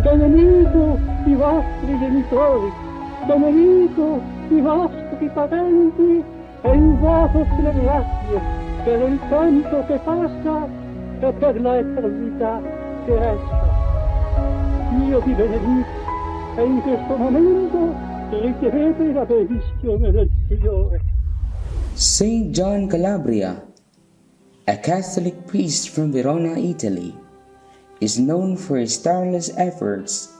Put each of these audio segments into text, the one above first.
benedito i vostri genitori, benedito i vostri parenti e invocos le grazie per il tempo che passa e per la eternità che resta. Dio vi benedica e in questo momento ricevete la benedizione del Signore. Saint John Calabria, a Catholic priest from Verona, Italy, is known for his tireless efforts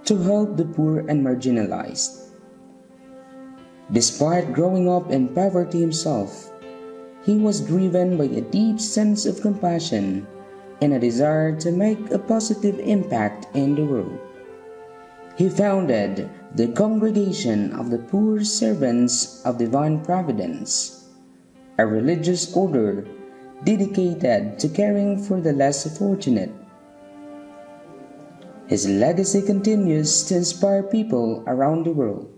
to help the poor and marginalized. Despite growing up in poverty himself, he was driven by a deep sense of compassion and a desire to make a positive impact in the world. He founded the Congregation of the Poor Servants of Divine Providence, a religious order dedicated to caring for the less fortunate. His legacy continues to inspire people around the world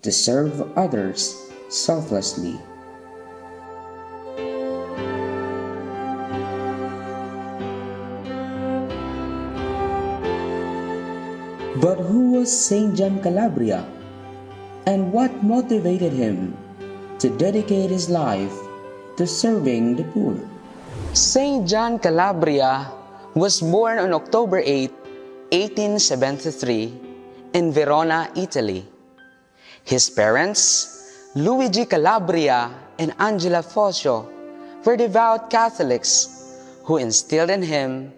to serve others selflessly. But who was Saint John Calabria, and what motivated him to dedicate his life to serving the poor? Saint John Calabria was born on October 8, 1873, in Verona, Italy. His parents, Luigi Calabria and Angela Fosio, were devout Catholics who instilled in him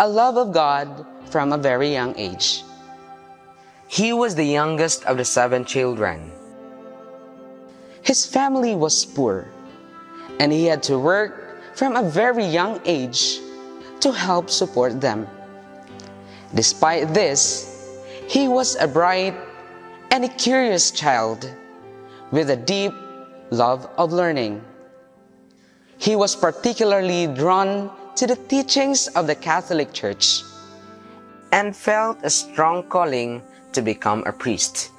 a love of God from a very young age. He was the youngest of the 7 children. His family was poor, and he had to work from a very young age to help support them. Despite this, he was a bright and a curious child with a deep love of learning. He was particularly drawn to the teachings of the Catholic Church and felt a strong calling to become a priest.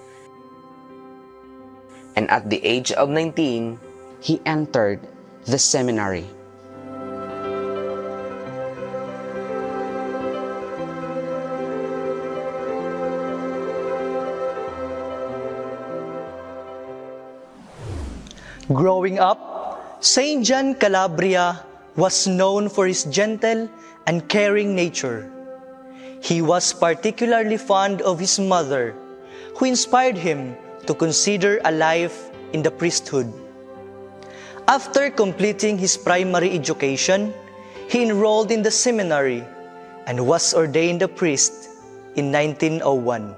And at the age of 19, he entered the seminary. Growing up, Saint John Calabria was known for his gentle and caring nature. He was particularly fond of his mother, who inspired him to consider a life in the priesthood. After completing his primary education, he enrolled in the seminary and was ordained a priest in 1901.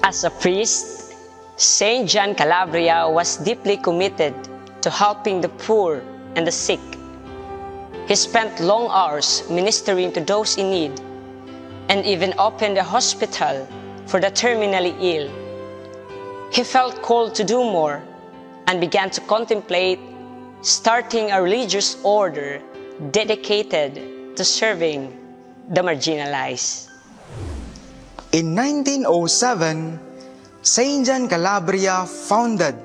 As a priest, Saint John Calabria was deeply committed to helping the poor and the sick. He spent long hours ministering to those in need and even opened a hospital for the terminally ill. He felt called to do more and began to contemplate starting a religious order dedicated to serving the marginalized. In 1907, Saint John Calabria founded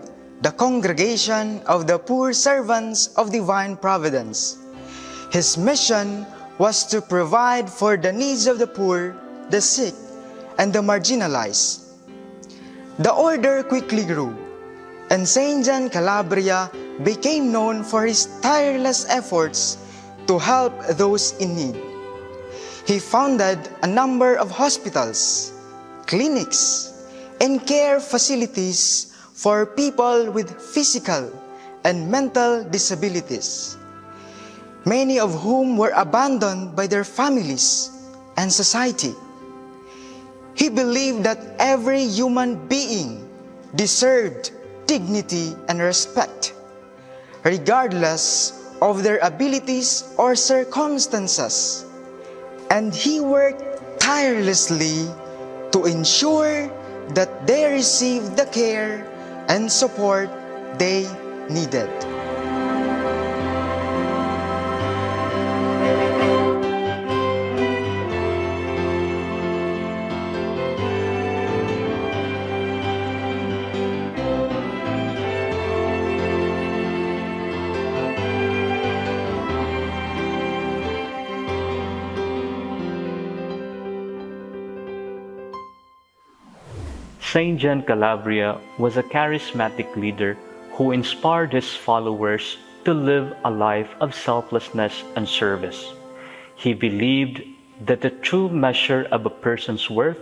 the Congregation of the Poor Servants of Divine Providence. His mission was to provide for the needs of the poor, the sick, and the marginalized. The order quickly grew, and Saint John Calabria became known for his tireless efforts to help those in need. He founded a number of hospitals, clinics, and care facilities for people with physical and mental disabilities, many of whom were abandoned by their families and society. He believed that every human being deserved dignity and respect, regardless of their abilities or circumstances. And he worked tirelessly to ensure that they received the care and support they needed. Saint John Calabria was a charismatic leader who inspired his followers to live a life of selflessness and service. He believed that the true measure of a person's worth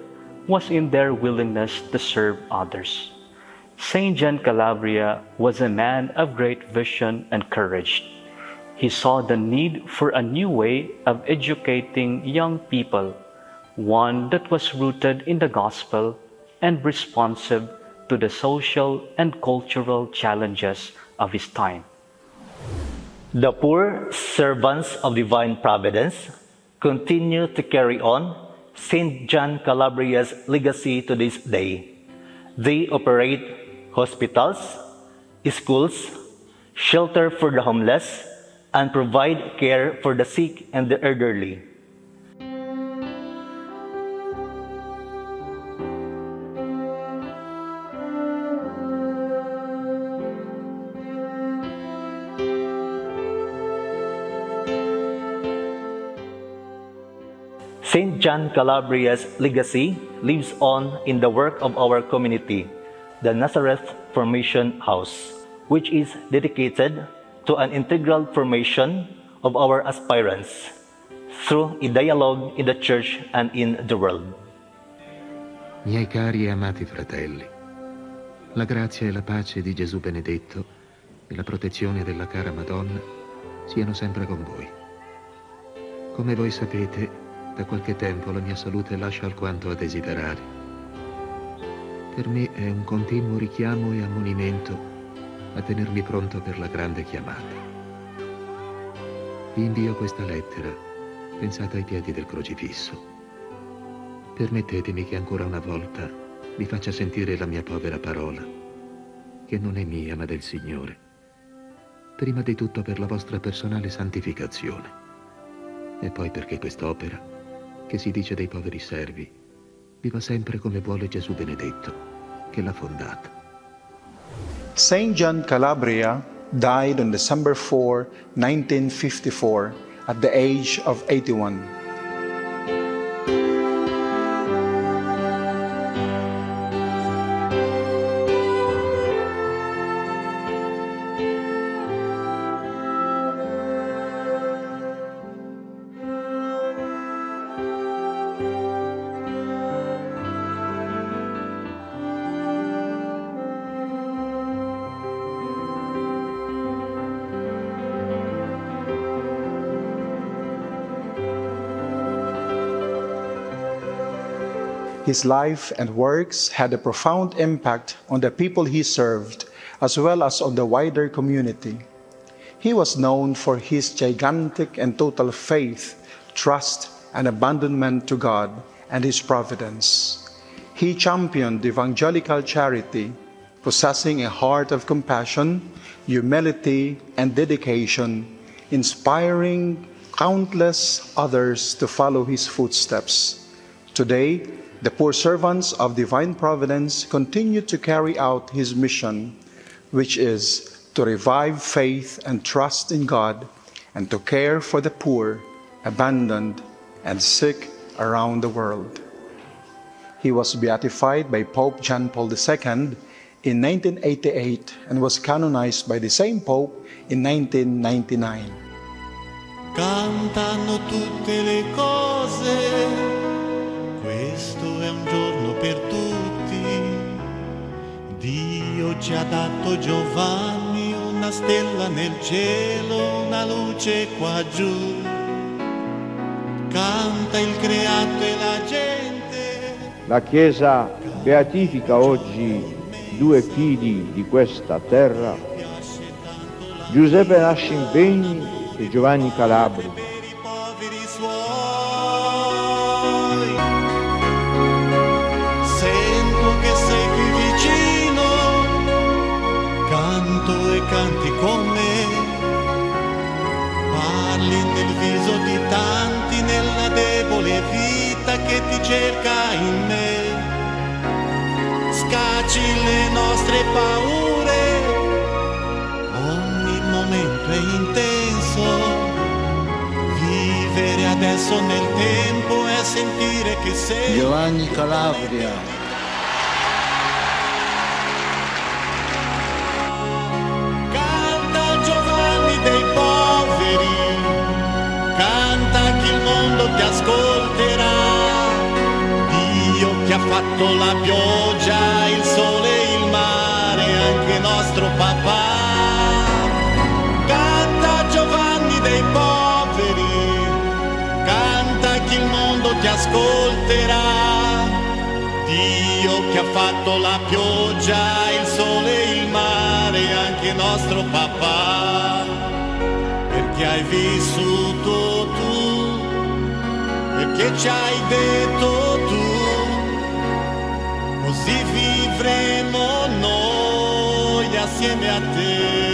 was in their willingness to serve others. Saint John Calabria was a man of great vision and courage. He saw the need for a new way of educating young people, one that was rooted in the gospel and responsive to the social and cultural challenges of his time. The poor servants of divine providence continue to carry on St. John Calabria's legacy to this day. They operate hospitals, schools, shelter for the homeless, and provide care for the sick and the elderly. St. John Calabria's legacy lives on in the work of our community, the Nazareth Formation House, which is dedicated to an integral formation of our aspirants through a dialogue in the church and in the world. Miei cari e amati fratelli, la grazia e la pace di Gesù benedetto e la protezione della cara Madonna siano sempre con voi. Come voi sapete, da qualche tempo la mia salute lascia alquanto a desiderare. Per me è un continuo richiamo e ammonimento a tenermi pronto per la grande chiamata. Vi invio questa lettera, pensata ai piedi del crocifisso. Permettetemi che ancora una volta vi faccia sentire la mia povera parola, che non è mia ma del Signore, prima di tutto per la vostra personale santificazione, e poi perché quest'opera, che si dice dei poveri servi, viva sempre come vuole Gesù benedetto, che l'ha fondata. Saint John Calabria died on December 4, 1954, at the age of 81. His life and works had a profound impact on the people he served, as well as on the wider community. He was known for his gigantic and total faith, trust, and abandonment to God and His providence. He championed evangelical charity, possessing a heart of compassion, humility, and dedication, inspiring countless others to follow his footsteps. Today, the poor servants of divine providence continue to carry out his mission, which is to revive faith and trust in God and to care for the poor, abandoned, and sick around the world. He was beatified by Pope John Paul II in 1988 and was canonized by the same Pope in 1999. Cantano tutte le cose, questo è un giorno per tutti. Dio ci ha dato Giovanni, una stella nel cielo, una luce qua giù. Canta il creato e la gente. La Chiesa beatifica oggi due figli di questa terra, Giuseppe Nascimpegni e Giovanni Calabria. Canti con me, parli nel viso di tanti nella debole vita che ti cerca in me. Scacci le nostre paure, ogni momento è intenso. Vivere adesso nel tempo è sentire che sei Giovanni Calabria. mondo ti ascolterà. Dio che ha fatto la pioggia, il sole e il mare, anche nostro papà. Canta Giovanni dei poveri, canta che il mondo ti ascolterà. Dio che ha fatto la pioggia, il sole e il mare, anche nostro papà. Perché hai vissuto tu, perché ci hai detto tu, così vivremo noi assieme a te.